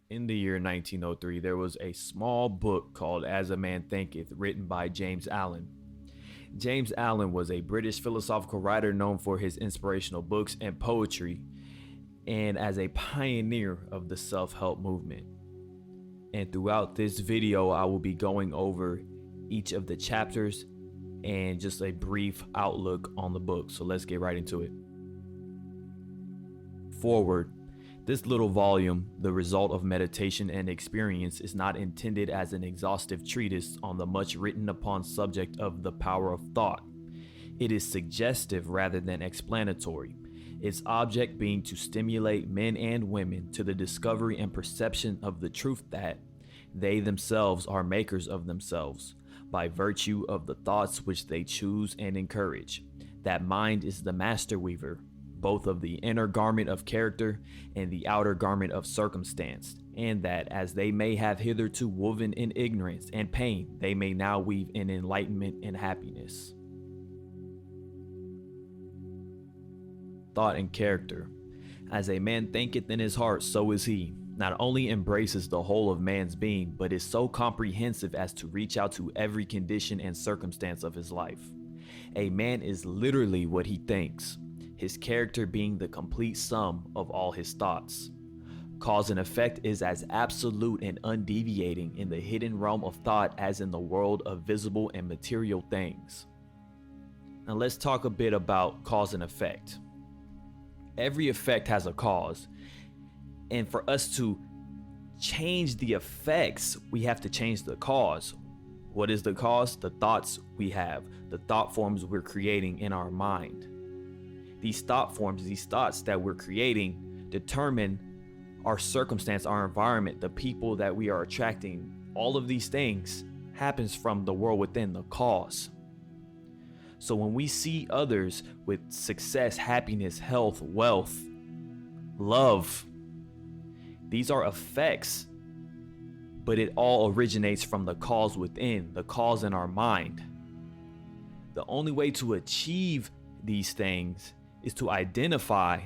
In the year 1903, there was a small book called As a Man Thinketh, written by James Allen. James Allen was a British philosophical writer known for his inspirational books and poetry, and as a pioneer of the self help movement. And throughout this video, I will be going over each of the chapters and just a brief outlook on the book. So let's get right into it. Forward. This little volume, the result of meditation and experience, is not intended as an exhaustive treatise on the much written upon subject of the power of thought. It is suggestive rather than explanatory, its object being to stimulate men and women to the discovery and perception of the truth that they themselves are makers of themselves, by virtue of the thoughts which they choose and encourage. That mind is the master weaver, both of the inner garment of character and the outer garment of circumstance, and that as they may have hitherto woven in ignorance and pain, they may now weave in enlightenment and happiness. Thought and character. As a man thinketh in his heart, so is he. Not only embraces the whole of man's being, but is so comprehensive as to reach out to every condition and circumstance of his life. A man is literally what he thinks, his character being the complete sum of all his thoughts. Cause and effect is as absolute and undeviating in the hidden realm of thought as in the world of visible and material things. Now let's talk a bit about cause and effect. Every effect has a cause, and for us to change the effects, we have to change the cause. What is the cause? The thoughts we have, the thought forms we're creating in our mind. These thought forms, these thoughts that we're creating determine our circumstance, our environment, the people that we are attracting. All of these things happens from the world within, the cause. So when we see others with success, happiness, health, wealth, love, these are effects, but it all originates from the cause within, the cause in our mind. The only way to achieve these things is to identify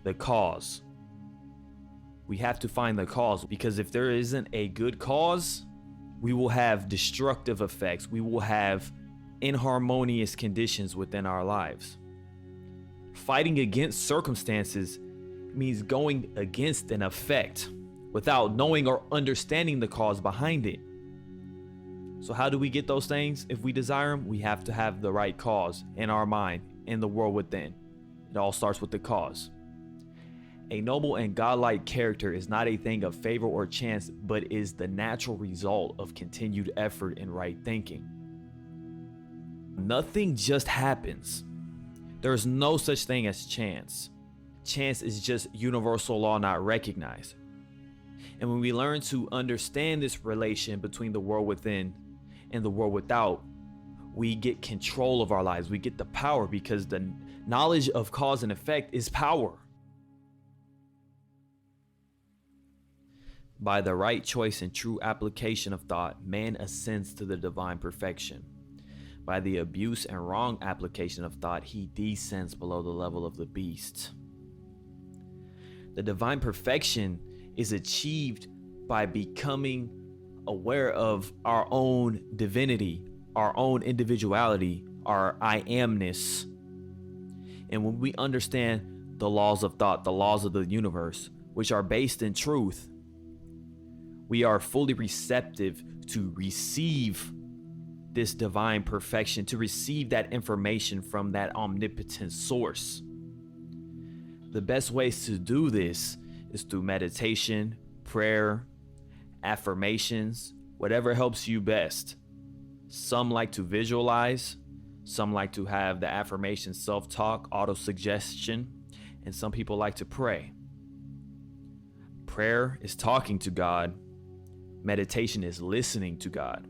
the cause. We have to find the cause, because if there isn't a good cause, we will have destructive effects. We will have inharmonious conditions within our lives. Fighting against circumstances means going against an effect without knowing or understanding the cause behind it. So how do we get those things? If we desire them, we have to have the right cause in our mind, in the world within. It all starts with the cause. A noble and godlike character is not a thing of favor or chance, but is the natural result of continued effort and right thinking. Nothing just happens. There's no such thing as chance. Chance is just universal law not recognized. And when we learn to understand this relation between the world within and the world without, we get control of our lives. We get the power, because the knowledge of cause and effect is power. By the right choice and true application of thought, man ascends to the divine perfection. By the abuse and wrong application of thought, he descends below the level of the beast. The divine perfection is achieved by becoming aware of our own divinity, our own individuality, our I amness. And when we understand the laws of thought, the laws of the universe, which are based in truth, we are fully receptive to receive this divine perfection, to receive that information from that omnipotent source. The best ways to do this is through meditation, prayer, affirmations, whatever helps you best. Some like to visualize, some like to have the affirmation self-talk, auto-suggestion, and some people like to pray. Prayer is talking to God. Meditation is listening to God.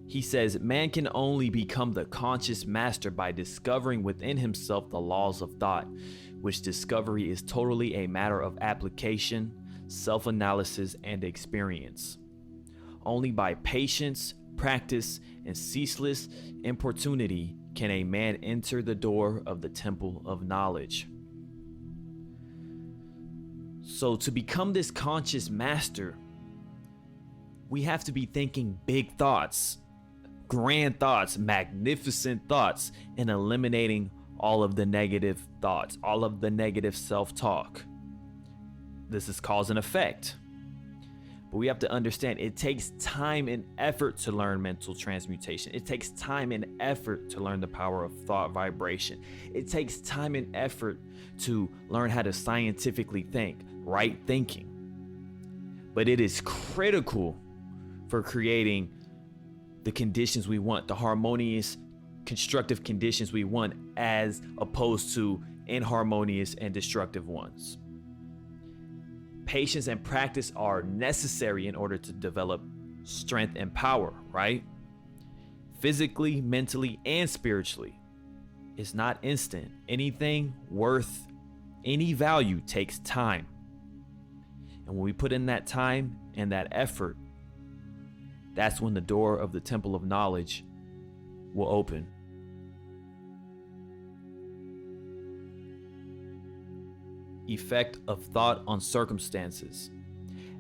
He says man can only become the conscious master by discovering within himself the laws of thought, which discovery is totally a matter of application, self-analysis, and experience. Only by patience, practice, and ceaseless importunity can a man enter the door of the temple of knowledge. So to become this conscious master, we have to be thinking big thoughts, grand thoughts, magnificent thoughts, and eliminating all of the negative thoughts, all of the negative self-talk. This is cause and effect. But we have to understand it takes time and effort to learn mental transmutation. It takes time and effort to learn the power of thought vibration. It takes time and effort to learn how to scientifically think, right thinking. But it is critical for creating the conditions we want, the harmonious, constructive conditions we want, as opposed to inharmonious and destructive ones. Patience and practice are necessary in order to develop strength and power, right? Physically, mentally, and spiritually. It's not instant. Anything worth any value takes time. And when we put in that time and that effort, that's when the door of the temple of knowledge will open. Effect of thought on circumstances.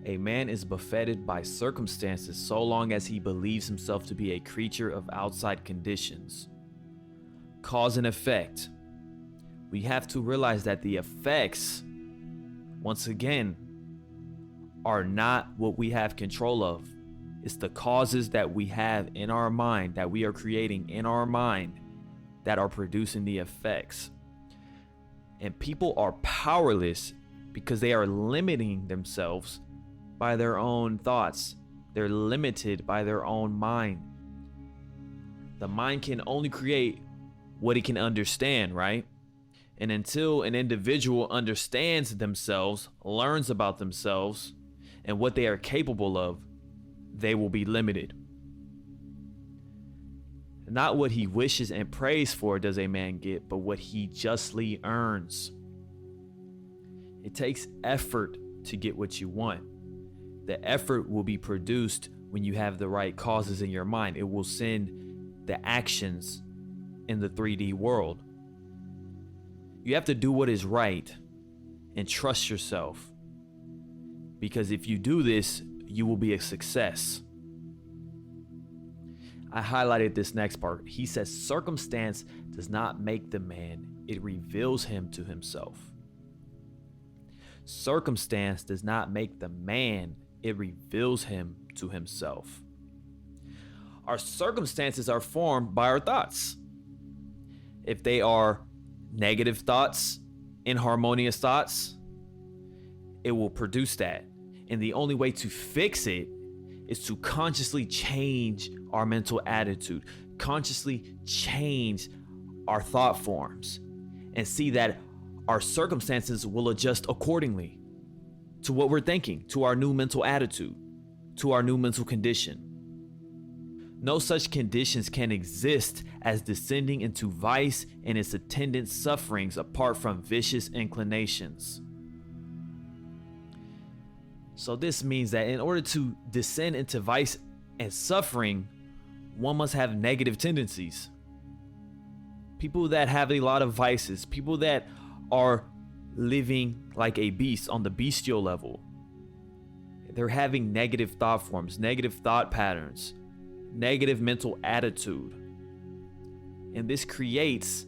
A man is buffeted by circumstances so long as he believes himself to be a creature of outside conditions. Cause and effect. We have to realize that the effects, once again, are not what we have control of. It's the causes that we have in our mind, that we are creating in our mind, that are producing the effects. And people are powerless because they are limiting themselves by their own thoughts. They're limited by their own mind. The mind can only create what it can understand, right? And until an individual understands themselves, learns about themselves, and what they are capable of, they will be limited. Not what he wishes and prays for does a man get, but what he justly earns. It takes effort to get what you want. The effort will be produced when you have the right causes in your mind. It will send the actions in the 3D world. You have to do what is right and trust yourself. Because if you do this, you will be a success. I highlighted this next part. He says, circumstance does not make the man, it reveals him to himself. Circumstance does not make the man, it reveals him to himself. Our circumstances are formed by our thoughts. If they are negative thoughts, inharmonious thoughts, it will produce that. And the only way to fix it is to consciously change our mental attitude, consciously change our thought forms, and see that our circumstances will adjust accordingly to what we're thinking, to our new mental attitude, to our new mental condition. No such conditions can exist as descending into vice and its attendant sufferings apart from vicious inclinations. So this means that in order to descend into vice and suffering, one must have negative tendencies. People that have a lot of vices, people that are living like a beast on the bestial level, they're having negative thought forms, negative thought patterns, negative mental attitude. And this creates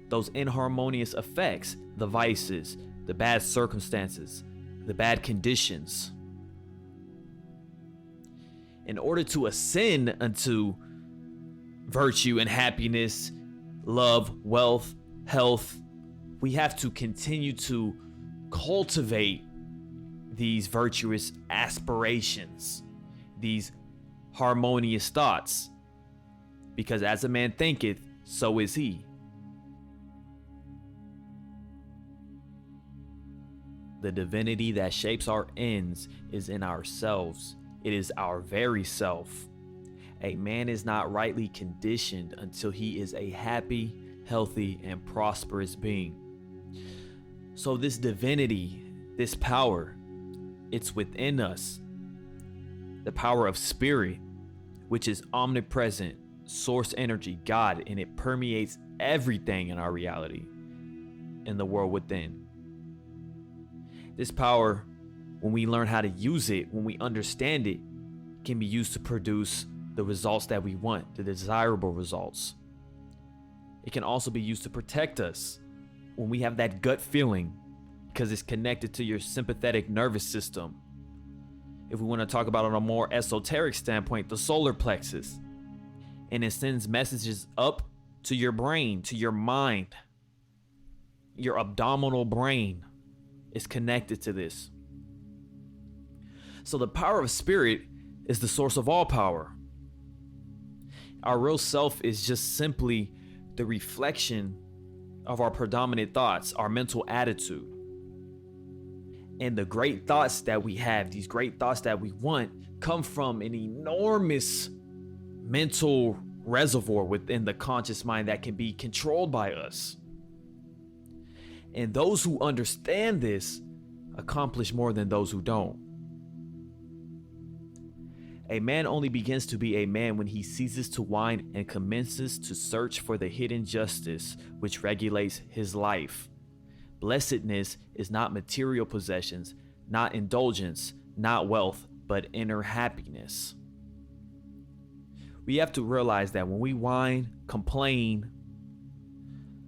those inharmonious effects, the vices, the bad circumstances, the bad conditions. In order to ascend unto virtue and happiness, love, wealth, health, we have to continue to cultivate these virtuous aspirations, these harmonious thoughts, because as a man thinketh, so is he. The divinity that shapes our ends is in ourselves. It is our very self. A man is not rightly conditioned until he is a happy, healthy, and prosperous being. So this divinity, this power, it's within us. The power of spirit, which is omnipresent, source energy, God, and it permeates everything in our reality, in the world within. This power, when we learn how to use it, when we understand it, can be used to produce the results that we want, the desirable results. It can also be used to protect us when we have that gut feeling, because it's connected to your sympathetic nervous system. If we want to talk about it on a more esoteric standpoint, the solar plexus. And it sends messages up to your brain, to your mind. Your abdominal brain is connected to this. So the power of spirit is the source of all power. Our real self is just simply the reflection of our predominant thoughts, our mental attitude. And the great thoughts that we have, these great thoughts that we want, come from an enormous mental reservoir within the conscious mind that can be controlled by us. And those who understand this accomplish more than those who don't. A man only begins to be a man when he ceases to whine and commences to search for the hidden justice which regulates his life. Blessedness is not material possessions, not indulgence, not wealth, but inner happiness. We have to realize that when we whine, complain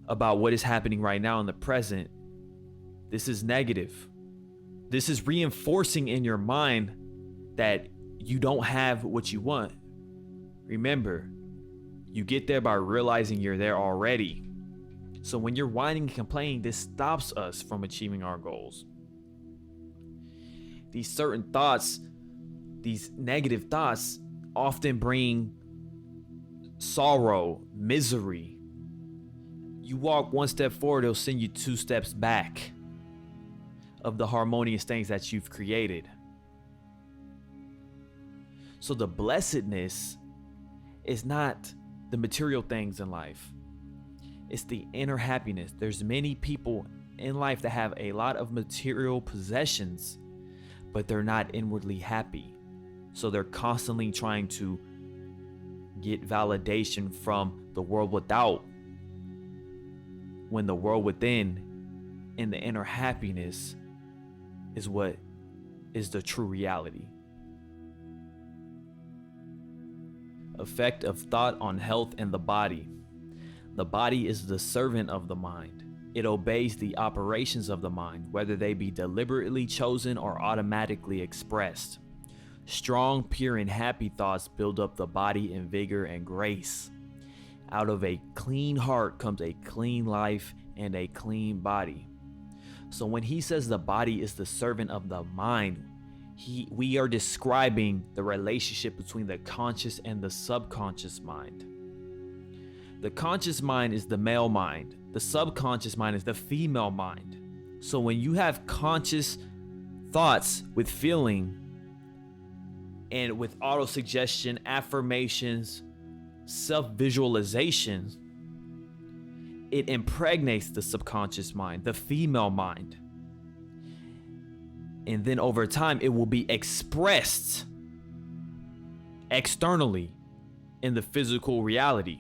about what is happening right now in the present, this is negative. This is reinforcing in your mind that you don't have what you want. Remember, you get there by realizing you're there already. So when you're whining and complaining, this stops us from achieving our goals. These certain thoughts, these negative thoughts, often bring sorrow, misery. You walk one step forward, it'll send you 2 steps back of the harmonious things that you've created. So the blessedness is not the material things in life. It's the inner happiness. There's many people in life that have a lot of material possessions, but they're not inwardly happy. So they're constantly trying to get validation from the world without, when the world within and the inner happiness is what is the true reality. Effect of thought on health and the body. The body is the servant of the mind. It obeys the operations of the mind, whether they be deliberately chosen or automatically expressed. Strong, pure, and happy thoughts build up the body in vigor and grace. Out of a clean heart comes a clean life and a clean body. So when he says the body is the servant of the mind, we are describing the relationship between the conscious and the subconscious mind. The conscious mind is the male mind. The subconscious mind is the female mind. So when you have conscious thoughts with feeling and with autosuggestion, affirmations, self-visualization, it impregnates the subconscious mind, the female mind. And then over time, it will be expressed externally in the physical reality.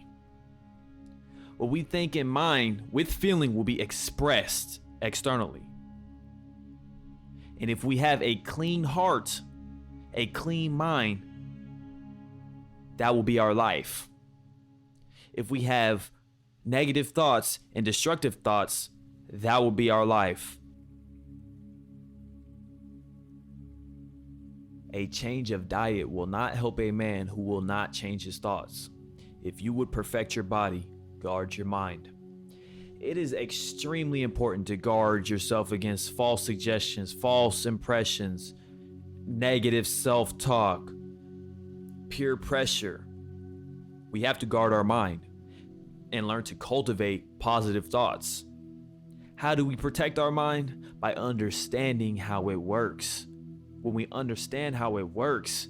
What we think in mind with feeling will be expressed externally. And if we have a clean heart, a clean mind, that will be our life. If we have negative thoughts and destructive thoughts, that will be our life. A change of diet will not help a man who will not change his thoughts. If you would perfect your body, guard your mind. It is extremely important to guard yourself against false suggestions, false impressions, negative self-talk, peer pressure. We have to guard our mind and learn to cultivate positive thoughts. How do we protect our mind? By understanding how it works. When we understand how it works,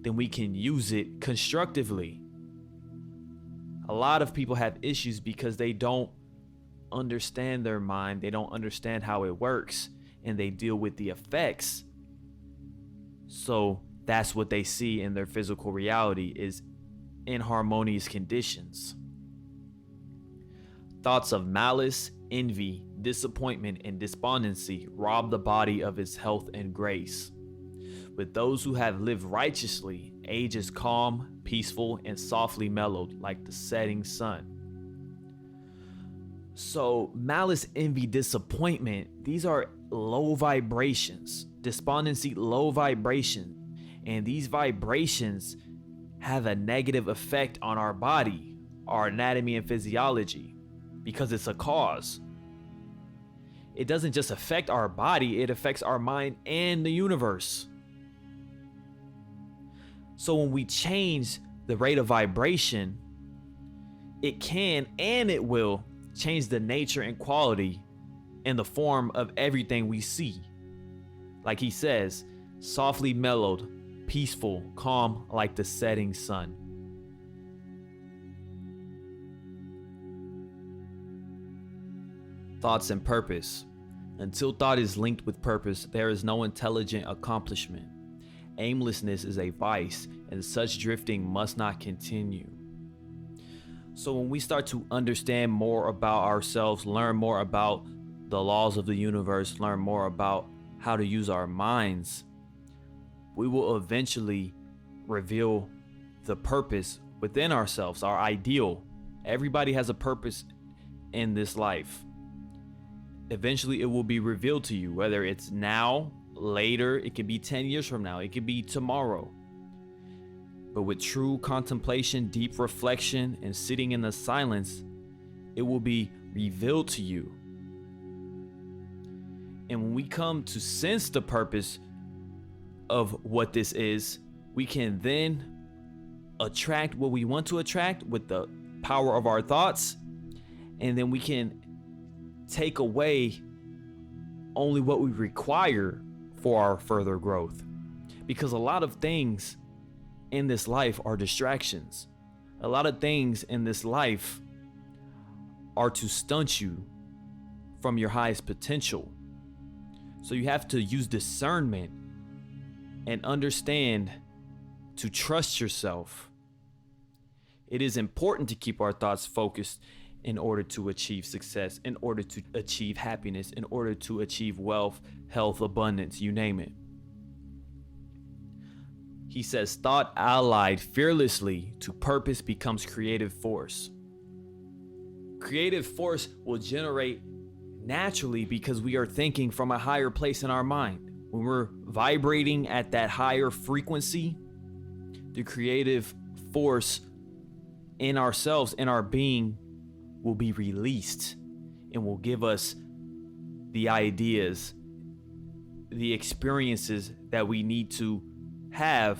then we can use it constructively. A lot of people have issues because they don't understand their mind, they don't understand how it works, and they deal with the effects. So that's what they see in their physical reality, is inharmonious conditions. Thoughts of malice, envy, disappointment, and despondency rob the body of its health and grace. But those who have lived righteously, age is calm, peaceful, and softly mellowed like the setting sun. So malice, envy, disappointment, these are low vibrations. Despondency, low vibration. And these vibrations have a negative effect on our body, our anatomy and physiology, because it's a cause. It doesn't just affect our body, it affects our mind and the universe. So when we change the rate of vibration, it can and it will change the nature and quality and the form of everything we see. Like he says, softly mellowed, peaceful, calm like the setting sun. Thoughts and purpose. Until thought is linked with purpose, there is no intelligent accomplishment. Aimlessness is a vice, and such drifting must not continue. So when we start to understand more about ourselves, learn more about the laws of the universe, learn more about how to use our minds, we will eventually reveal the purpose within ourselves, our ideal. Everybody has a purpose in this life. Eventually it will be revealed to you, whether it's now, later, it could be 10 years from now, it could be tomorrow. But with true contemplation, deep reflection, and sitting in the silence, it will be revealed to you. And when we come to sense the purpose of what this is, we can then attract what we want to attract with the power of our thoughts, and then we can take away only what we require for our further growth. Because a lot of things in this life are distractions. A lot of things in this life are to stunt you from your highest potential. So you have to use discernment and understand to trust yourself. It is important to keep our thoughts focused in order to achieve success, in order to achieve happiness, in order to achieve wealth, health, abundance, you name it. He says, thought allied fearlessly to purpose becomes creative force. Creative force will generate naturally because we are thinking from a higher place in our mind. When we're vibrating at that higher frequency, the creative force in ourselves, in our being, will be released and will give us the ideas, the experiences that we need to have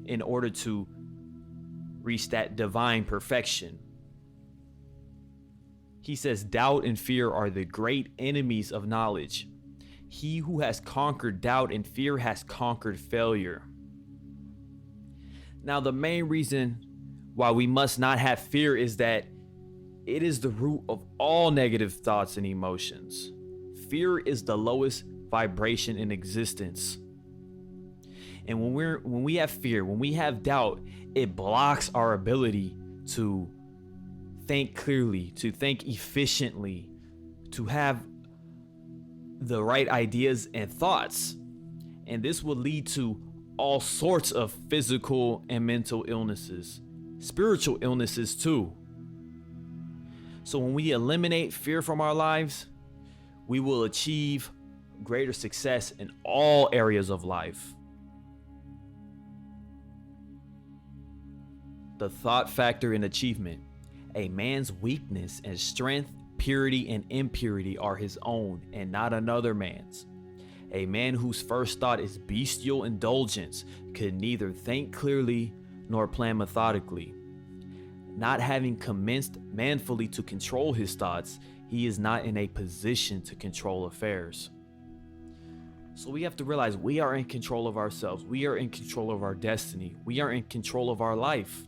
in order to reach that divine perfection. He says, doubt and fear are the great enemies of knowledge. He who has conquered doubt and fear has conquered failure. Now, the main reason why we must not have fear is that it is the root of all negative thoughts and emotions. Fear is the lowest vibration in existence. And when we have fear, when we have doubt, it blocks our ability to think clearly, to think efficiently, to have the right ideas and thoughts. And this will lead to all sorts of physical and mental illnesses, spiritual illnesses too. So when we eliminate fear from our lives, we will achieve greater success in all areas of life. The thought factor in achievement. A man's weakness and strength, purity and impurity are his own and not another man's. A man whose first thought is bestial indulgence could neither think clearly nor plan methodically. Not having commenced manfully to control his thoughts, he is not in a position to control affairs. So we have to realize we are in control of ourselves. We are in control of our destiny. We are in control of our life.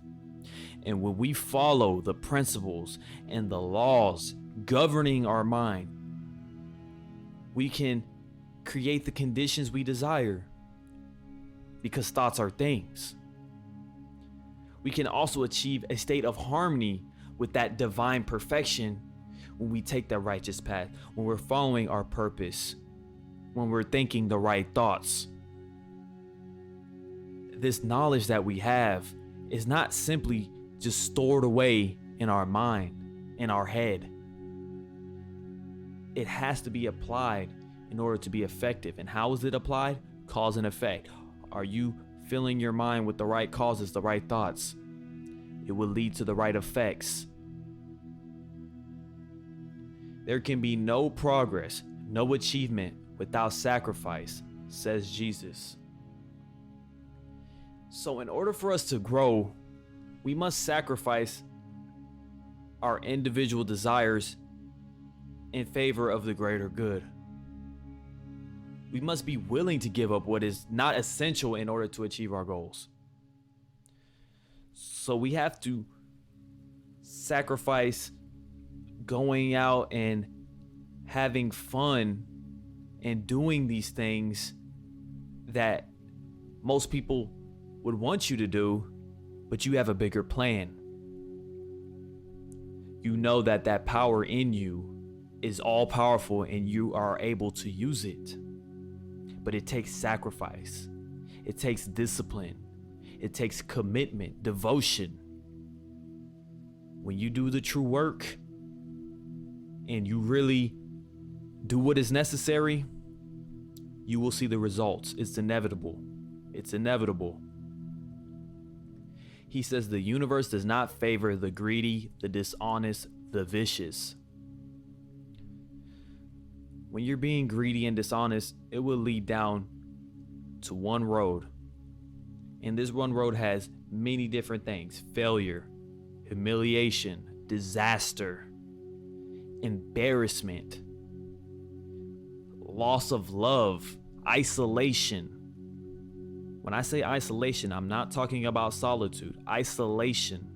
And when we follow the principles and the laws governing our mind, we can create the conditions we desire, because thoughts are things. We can also achieve a state of harmony with that divine perfection when we take that righteous path, when we're following our purpose, when we're thinking the right thoughts. This knowledge that we have is not simply just stored away in our mind, in our head. It has to be applied in order to be effective. And how is it applied? Cause and effect. Are you filling your mind with the right causes, the right thoughts? It will lead to the right effects. There can be no progress, no achievement without sacrifice, says Jesus. So in order for us to grow, we must sacrifice our individual desires in favor of the greater good. We must be willing to give up what is not essential in order to achieve our goals. So we have to sacrifice going out and having fun and doing these things that most people would want you to do, but you have a bigger plan. You know that that power in you is all powerful and you are able to use it. But it takes sacrifice. It takes discipline. It takes commitment, devotion. When you do the true work and you really do what is necessary, you will see the results. It's inevitable. It's inevitable. He says the universe does not favor the greedy, the dishonest, the vicious. When you're being greedy and dishonest, it will lead down to one road. And this one road has many different things: failure, humiliation, disaster, embarrassment, loss of love, isolation. When I say isolation, I'm not talking about solitude. Isolation.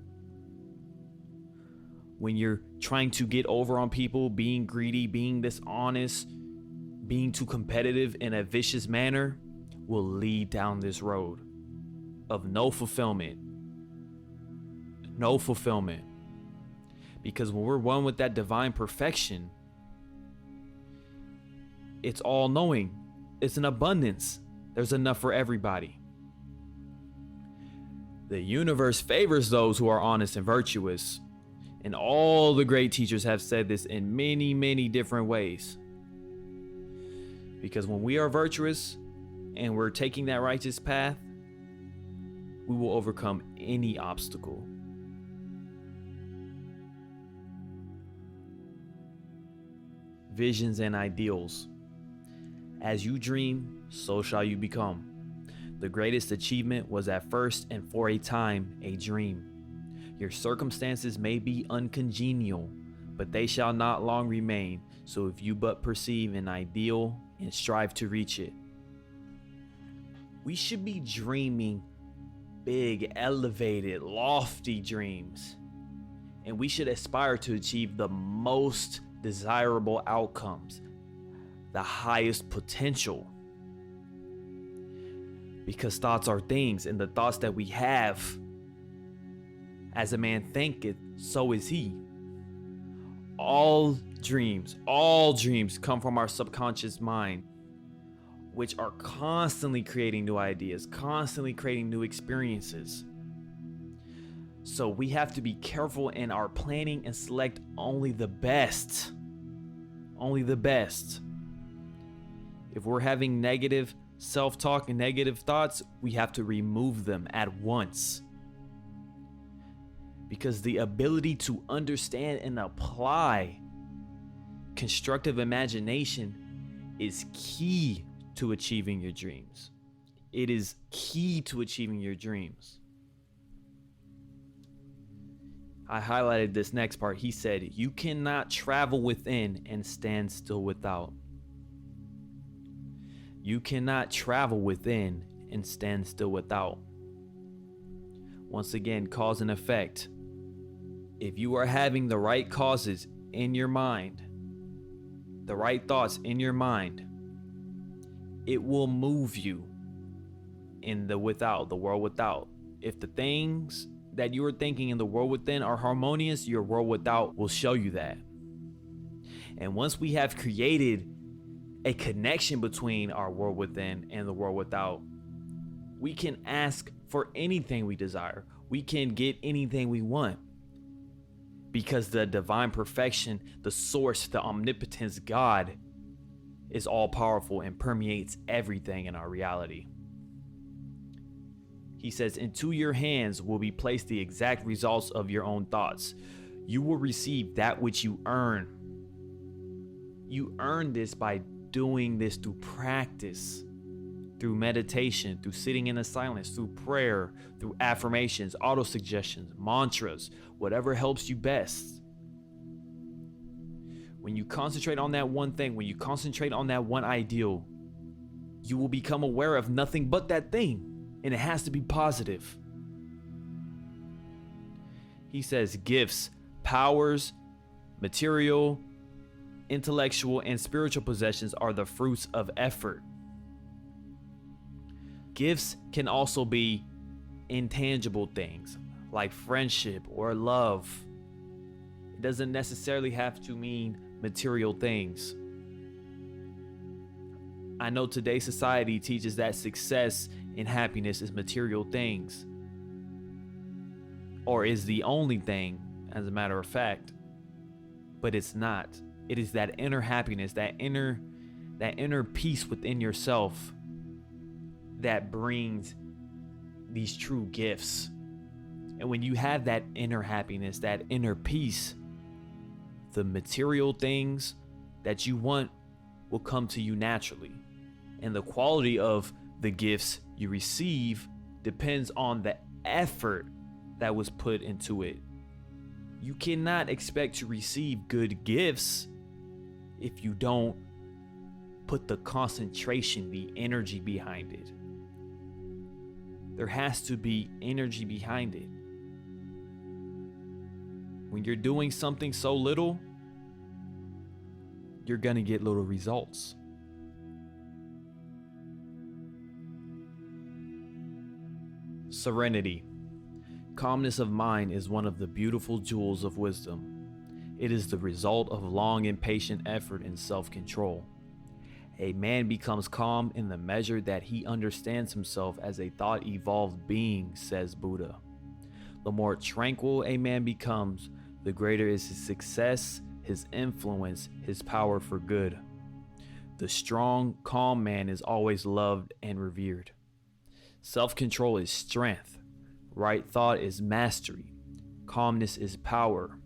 When you're trying to get over on people, being greedy, being dishonest, being too competitive in a vicious manner, will lead down this road of no fulfillment. No fulfillment. Because when we're one with that divine perfection, it's all knowing. It's an abundance. There's enough for everybody. The universe favors those who are honest and virtuous. And all the great teachers have said this in many, many different ways. Because when we are virtuous and we're taking that righteous path, we will overcome any obstacle. Visions and ideals. As you dream, so shall you become. The greatest achievement was at first and for a time a dream. Your circumstances may be uncongenial, but they shall not long remain. So if you but perceive an ideal and strive to reach it. We should be dreaming big, elevated, lofty dreams. And we should aspire to achieve the most desirable outcomes, the highest potential. Because thoughts are things, and the thoughts that we have, as a man thinketh, so is he. All dreams come from our subconscious mind, which are constantly creating new ideas, constantly creating new experiences. So we have to be careful in our planning and select only the best. Only the best. If we're having negative self-talk and negative thoughts, we have to remove them at once. Because the ability to understand and apply constructive imagination is key to achieving your dreams. It is key to achieving your dreams. I highlighted this next part. He said, you cannot travel within and stand still without. You cannot travel within and stand still without. Once again, cause and effect. If you are having the right causes in your mind, the right thoughts in your mind, it will move you in the without, the world without. If the things that you are thinking in the world within are harmonious, your world without will show you that. And once we have created a connection between our world within and the world without, we can ask for anything we desire. We can get anything we want. Because the divine perfection, the source, the omnipotence, God, is all powerful and permeates everything in our reality. He says, into your hands will be placed the exact results of your own thoughts. You will receive that which you earn. You earn this by doing this through practice, through meditation, through sitting in a silence, through prayer, through affirmations, auto-suggestions, mantras, whatever helps you best. When you concentrate on that one thing, when you concentrate on that one ideal, you will become aware of nothing but that thing. And it has to be positive. He says gifts, powers, material, intellectual, and spiritual possessions are the fruits of effort. Gifts can also be intangible things like friendship or love. It doesn't necessarily have to mean material things. I know today's society teaches that success and happiness is material things, or is the only thing, as a matter of fact, but it's not. It is that inner happiness, that inner peace within yourself that brings these true gifts. And when you have that inner happiness, that inner peace, the material things that you want will come to you naturally. And the quality of the gifts you receive depends on the effort that was put into it. You cannot expect to receive good gifts if you don't put the concentration, the energy behind it. There has to be energy behind it. When you're doing something so little, you're gonna get little results. Serenity. Calmness of mind is one of the beautiful jewels of wisdom. It is the result of long and patient effort and self-control. A man becomes calm in the measure that he understands himself as a thought-evolved being, says Buddha. The more tranquil a man becomes, the greater is his success, his influence, his power for good. The strong, calm man is always loved and revered. Self-control is strength. Right thought is mastery. Calmness is power.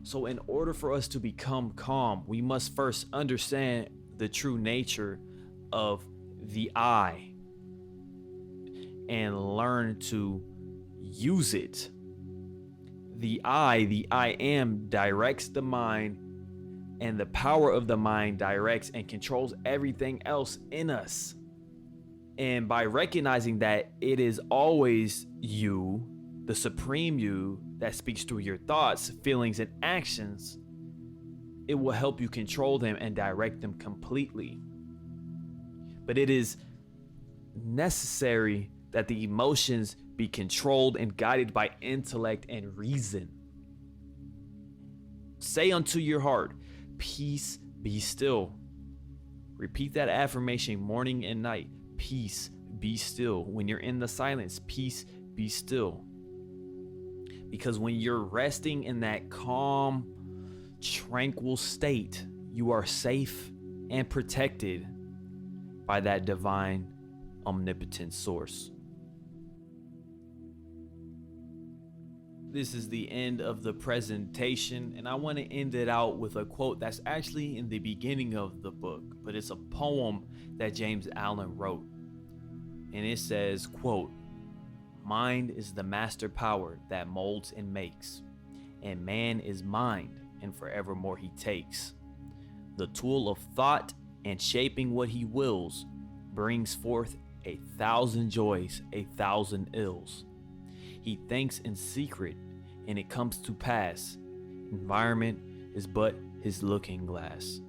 So in order for us to become calm, we must first understand the true nature of the I and learn to use it. The I am, directs the mind, and the power of the mind directs and controls everything else in us. And by recognizing that it is always you, the supreme you, that speaks through your thoughts, feelings, and actions, it will help you control them and direct them completely. But it is necessary that the emotions be controlled and guided by intellect and reason. Say unto your heart, peace, be still. Repeat that affirmation morning and night. Peace, be still. When you're in the silence, peace, be still. Because when you're resting in that calm, tranquil state, you are safe and protected by that divine, omnipotent source. This is the end of the presentation, and I want to end it out with a quote that's actually in the beginning of the book, but it's a poem that James Allen wrote. And it says, quote, "Mind is the master power that molds and makes, and man is mind, and forevermore he takes. The tool of thought and shaping what he wills brings forth 1,000 joys, 1,000 ills. He thinks in secret, and it comes to pass. Environment is but his looking glass."